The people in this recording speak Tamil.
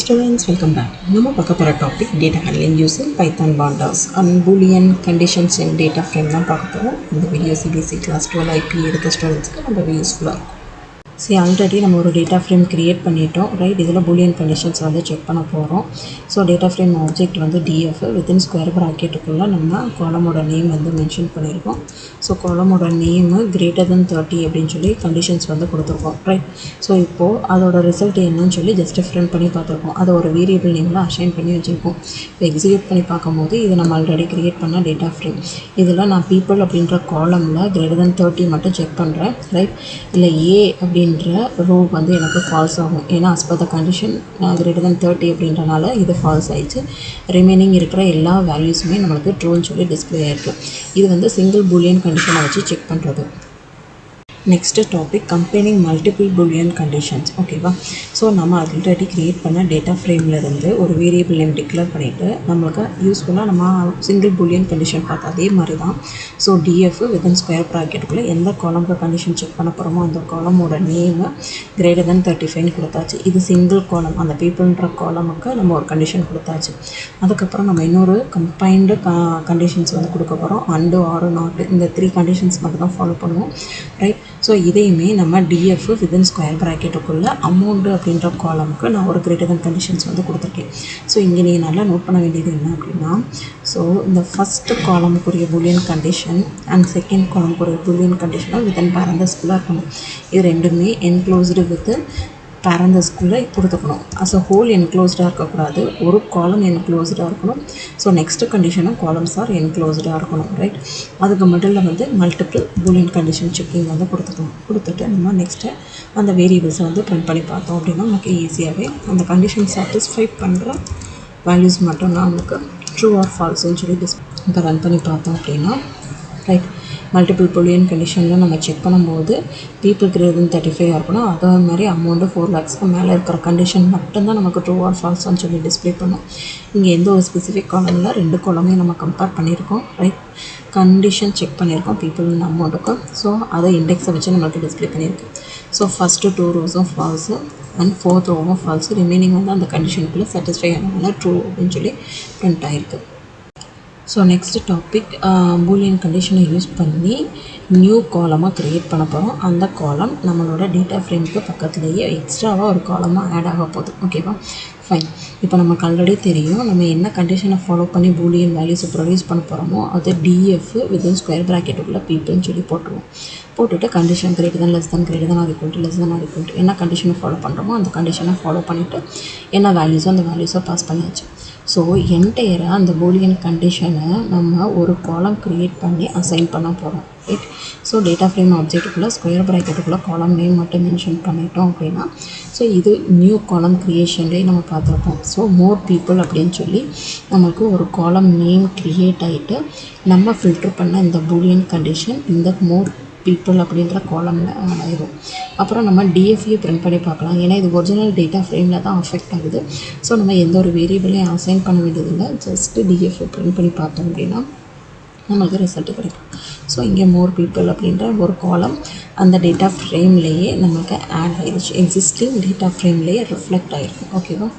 Students, welcome back. நம்ம பார்க்க போகிற topic data handling using Python பாண்டாஸ் and Boolean conditions in data frame தான் பார்க்க போகிறோம். இந்த வீடியோ சிபிஎஸ்சி கிளாஸ் 12 ஐபி எடுத்த ஸ்டூடெண்ட்ஸ்க்கு ரொம்பவே யூஸ்ஃபுல்லாக இருக்கும். ஆல்ரெடி நம்ம ஒரு டேட்டா ஃப்ரேம் க்ரியேட் பண்ணிட்டோம், ரைட்? இதில் பூலியன் கண்டிஷன்ஸ் வந்து செக் பண்ண போகிறோம். ஸோ டேட்டா ஃப்ரேம் ஆப்ஜெக்ட் வந்து டிஎஃப் வித்தின் ஸ்கொயர் ப்ராக்கெட்டுக்குள்ளே நம்ம காலமோட நேம் வந்து மென்ஷன் பண்ணியிருக்கோம். ஸோ காலமோட நேமு கிரேட்டர் தென் 30 அப்படின்னு சொல்லி கண்டிஷன்ஸ் வந்து கொடுத்துருக்கோம், ரைட்? ஸோ இப்போது அதோட ரிசல்ட் என்னன்னு சொல்லி ஜஸ்ட் ஃப்ரெண்ட் பண்ணி பார்த்துருக்கோம். அதை ஒரு வேரியபிள் நேமில் அசைன் பண்ணி வச்சுருக்கோம். இப்போ எக்ஸிக்யூட் பண்ணி பார்க்கும்போது இது நம்ம ஆல்ரெடி க்ரியேட் பண்ண டேட்டா ஃப்ரேம். இதில் நான் பீப்புள் அப்படின்ற காலமில் கிரேட்டர் தென் 30 மட்டும் செக் பண்ணுறேன், ரைட்? இல்லை ஏ அப்படின்ற ரோ வந்து எனக்கு ஃபால்ஸ் ஆகும். ஏன்னா as per the condition greater than 30 அப்படின்றனால இது ஃபால்ஸ் ஆயிடுச்சு. ரிமைனிங் இருக்கிற எல்லா வேல்யூஸுமே நம்மளுக்கு ட்ரூன்னு சொல்லி டிஸ்பிளே ஆகிருக்கு. இது வந்து சிங்கிள் பூலியன் கண்டிஷனை வச்சு செக் பண்ணுறது. Next topic comparing multiple Boolean conditions, ஓகேவா? ஸோ நம்ம ஆல்ரெடி க்ரியேட் பண்ண டேட்டா ஃப்ரேம்லேருந்து ஒரு வேரியபிள் நேம் டிக்ளேர் பண்ணிவிட்டு நம்மளுக்கு யூஸ்ஃபுல்லாக நம்ம சிங்கிள் பூலியன் கண்டிஷன் பார்த்தா அதே மாதிரி தான். ஸோ டிஎஃப் வித்தின் ஸ்கொயர் ப்ராக்கெட்டுக்குள்ளே எந்த காலம்க்கு கண்டிஷன் செக் பண்ண போகிறோமோ அந்த காலமோட நேமு கிரேட்டர் தென் 35 கொடுத்தாச்சு. இது சிங்கிள் காலம், அந்த பீப்புள்ன்ற காலமுக்கு நம்ம ஒரு கண்டிஷன் கொடுத்தாச்சு. அதுக்கப்புறம் நம்ம இன்னொரு கம்பைன்டு கண்டிஷன்ஸ் வந்து கொடுக்க போகிறோம். அண்டு ஆர் நாட் இந்த 3 கண்டிஷன்ஸ் மட்டும் தான் ஃபாலோ பண்ணுவோம், ரைட்? ஸோ இதையுமே நம்ம டிஎஃப் வித்தின் ஸ்கொயர் ப்ராக்கெட்டுக்குள்ளே அமௌண்ட்டு அப்படின்ற காலமுக்கு நான் ஒரு கிரேட்டர் தென் கண்டிஷன்ஸ் வந்து கொடுத்துருக்கேன். ஸோ இங்கே நீங்கள் நல்லா நோட் பண்ண வேண்டியது என்ன அப்படின்னா, ஸோ இந்த ஃபஸ்ட்டு காலமுக்குரிய பூலியன் கண்டிஷன் அண்ட் செகண்ட் காலமுக்குரிய பூலியன் கண்டிஷனாக வித்தின் பேரந்தஸ்குள்ளே இருக்கணும். இது ரெண்டுமே என்க்ளோஸ்டு வித் பேரந்தஸ்குள்ளே கொடுத்துக்கணும். அஸ் அ ஹோல் என்க்ளோஸ்டாக இருக்கக்கூடாது, ஒரு காலம் என்க்ளோஸ்டாக இருக்கணும். ஸோ நெக்ஸ்ட்டு கண்டிஷனும் காலம்ஸ் ஆர் என்க்ளோஸ்டாக இருக்கணும், ரைட்? அதுக்கு மிடில் வந்து மல்டிபிள் பூலியன் கண்டிஷன் செக்கிங் வந்து கொடுத்துக்கணும். கொடுத்துட்டு நம்ம நெக்ஸ்ட்டு அந்த வேரியபிள்ஸை வந்து பிரிண்ட் பண்ணி பார்த்தோம் அப்படின்னா நமக்கு ஈஸியாகவே அந்த கண்டிஷன் சாட்டிஸ்ஃபை பண்ணுற வேல்யூஸ் மட்டும் தான் நமக்கு ட்ரூ ஆர் ஃபால்ஸ்ன்னு சொல்லி இப்போ ரன் பண்ணி பார்த்தோம் அப்படின்னா, ரைட்? மல்டிபிள் பூலியன் கண்டிஷனில் நம்ம செக் பண்ணும்போது பீப்புள் கிரேட்டர் தென் 35 இருக்கணும். அதே மாதிரி அமௌண்ட்டு 4 lakhsக்கு மேலே இருக்கிற கண்டிஷன் மட்டும்தான் நமக்கு ட்ரூ ஆர் ஃபால்ஸ்ன்னு சொல்லி டிஸ்பிளே பண்ணும். இங்கே எந்த ஒரு ஸ்பெசிஃபிக் காலமில் 2 காலமே நம்ம கம்பேர் பண்ணியிருக்கோம், ரைட்? கண்டிஷன் செக் பண்ணியிருக்கோம் பீப்புள் அமௌண்ட்டுக்கும். ஸோ அதை இண்டெக்ஸை வச்சு நம்மளுக்கு டிஸ்பிளே பண்ணியிருக்கு. ஸோ ஃபஸ்ட்டு 2 ரோஸும் ஃபால்ஸு அண்ட் 4th ரோவும் ஃபால்ஸு, ரிமைனிங் வந்து அந்த கண்டிஷனுக்குள்ளே சாட்டிஸ்ஃபை ஆனதுனால ட்ரூ அப்படின்னு சொல்லி பிரிண்ட் ஆகிருக்கு. ஸோ நெக்ஸ்ட் டாபிக் பூலியன் கண்டிஷனை யூஸ் பண்ணி நியூ காலமாக க்ரியேட் பண்ண போகிறோம். அந்த காலம் நம்மளோட டேட்டா ஃப்ரேமுக்கு பக்கத்துலேயே எக்ஸ்ட்ராவாக ஒரு காலமாக ஆட் ஆக போகுது, ஓகேவா? ஃபைன். இப்போ நமக்கு ஆல்ரெடி தெரியும் நம்ம என்ன கண்டிஷனை ஃபாலோ பண்ணி பூலியன் வேல்யூஸை ப்ரொடியூஸ் பண்ண போகிறோமோ அது டிஎஃப் வித்தின் ஸ்கொயர் ப்ராக்கெட்டுக்குள்ளே பீப்புள்னு சொல்லி போட்டுருவோம். போட்டுட்டு condition greater than less than or equal to less than or equal to என்ன கண்டிஷனை ஃபாலோ பண்ணுறோமோ அந்த கண்டிஷனை ஃபாலோ பண்ணிவிட்டு என்ன வேல்யூஸோ அந்த வேல்யூஸை பாஸ் பண்ணியாச்சு. ஸோ என்டையராக அந்த பூலியன் கண்டிஷனை நம்ம ஒரு காலம் க்ரியேட் பண்ணி அசைன் பண்ண போகிறோம், ரைட்? ஸோ டேட்டா ஃப்ரேம் ஆப்ஜெக்ட்டுக்குள்ளே ஸ்கொயர் ப்ராக்கெட்டுக்குள்ளே காலம் நேம் மட்டும் மென்ஷன் பண்ணிட்டோம் அப்படின்னா, ஸோ இது நியூ காலம் க்ரியேஷன்லேயே நம்ம பார்த்துருப்போம். ஸோ மோர் பீப்புள் அப்படின்னு சொல்லி நமக்கு ஒரு காலம் நேம் க்ரியேட் ஆகிட்டு நம்ம ஃபில்டர் பண்ண இந்த பூலியன் கண்டிஷன் இந்த மோர் பீப்புள் அப்படின்ற காலமில் ஆட் ஆயிடும். அப்புறம் நம்ம டிஎஃப்ஏ பிரிண்ட் பண்ணி பார்க்கலாம், ஏன்னா இது ஒரிஜினல் டேட்டா ஃப்ரேமில் தான் அஃபெக்ட் ஆகுது. ஸோ நம்ம எந்த ஒரு வேரியபிளையும் அசைன் பண்ண வேண்டியதில்லை, ஜஸ்ட்டு டிஎஃப்ஏ பிரிண்ட் பண்ணி பார்த்தோம் அப்படின்னா நமக்கு ரிசல்ட் கிடைக்கும். ஸோ இங்கே மோர் பீப்புள் அப்படின்ற ஒரு காலம் அந்த டேட்டா ஃப்ரேம்லேயே நமக்கு ஆட் ஆகிடுச்சு, எக்ஸிஸ்டிங் டேட்டா ஃப்ரேம்லேயே ரிஃப்ளெக்ட் ஆகிருக்கு, ஓகேவா?